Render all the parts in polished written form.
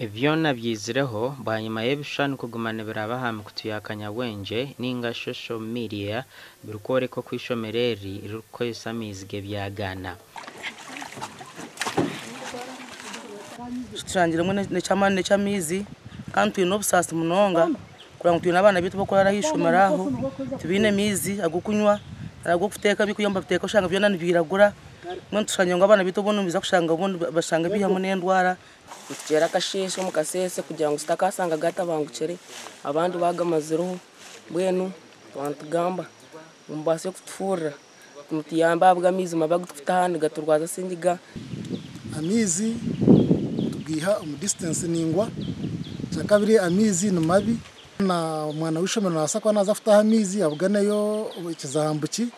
Evyona byizireho banyuma y'ebishani kugumana birabahamwe kutuyakanya wenje ninga social media birukore ko kwishomereri iruko isamizige byagana turangira mwe ne cyamizi kandi no busasa munonga kurango tuyina abana bitu bakora hishomeraho tubine mizi agukunywa arago kuteka bikuyomba biteka ushanga byona nibiragura mwe tushanya ngo abana bitu bono biza kushanga bono bashanga bihamwe n'endwara kera kashisho mukasese kugira ngo sitakasanga gatabangucere abandi bagamaziro bwenu twantugamba mumbase kutfura mutiyamba abwamizi mabagutfutahandi gaturwaza sindiga amizi tugiha distance ningwa cyakabiri amizi no mabi na mwana wishomero nasakwa naza futaha amizi abuganayo ikizambuki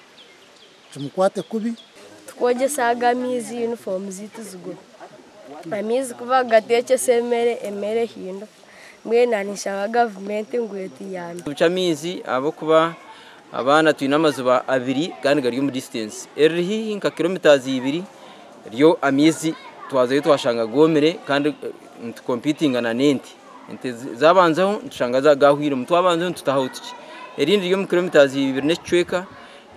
cyumukwate kubi twoje saga amizi uniform zituzugo amizi kuva gateke semere emere hindo mwena nishaka government ngweti yandi tuca amizi abo kuba abana tuyinamazuba abiri kandi gari mu distance erihi nka kilometers 2 ryo amizi twazayo twashanga gomere kandi competing na nenti ente zabanzaho nshanga za gahwire mutwabanzaho tutahutiki erindi ryo mu kilometers 2 necweka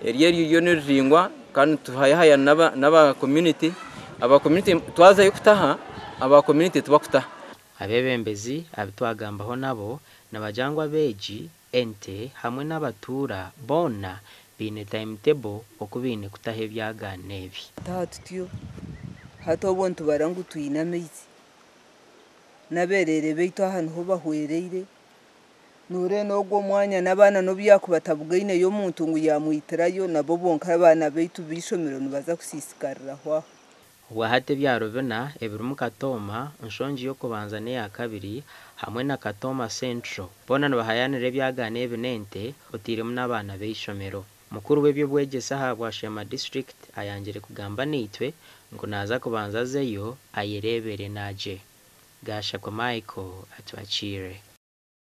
eriyo neringwa kandi tuhayahaya naba community aba community twazayo kutaha aba community tubakutaha abebembezi abitwagambaho nabo nabajangwa beji ente hamwe n'abatura bona bine timetable okubine kutahe byaganebi tatutiyo hato bontu barangu tuyinamizi naberere beito ahantu ho bahwereire nure nogwo mwanya nabana no byakubatabugine yo muntu ngo yamuitirayo nabo bonka abana beitu bishomero nibaza kusisikarira hwa wahate byarovena ebirumu katoma nshonji yo kubanza ne ya kabiri hamwe na katoma central bona nabahayanire byagane ebinente otiremu n'abana beishomero mukuru webyo bwegesa habwa Sheema district ayangire kugamba nitwe ngo naza kubanza zeyo ayerebere naje gasha kwa Michael atwachire.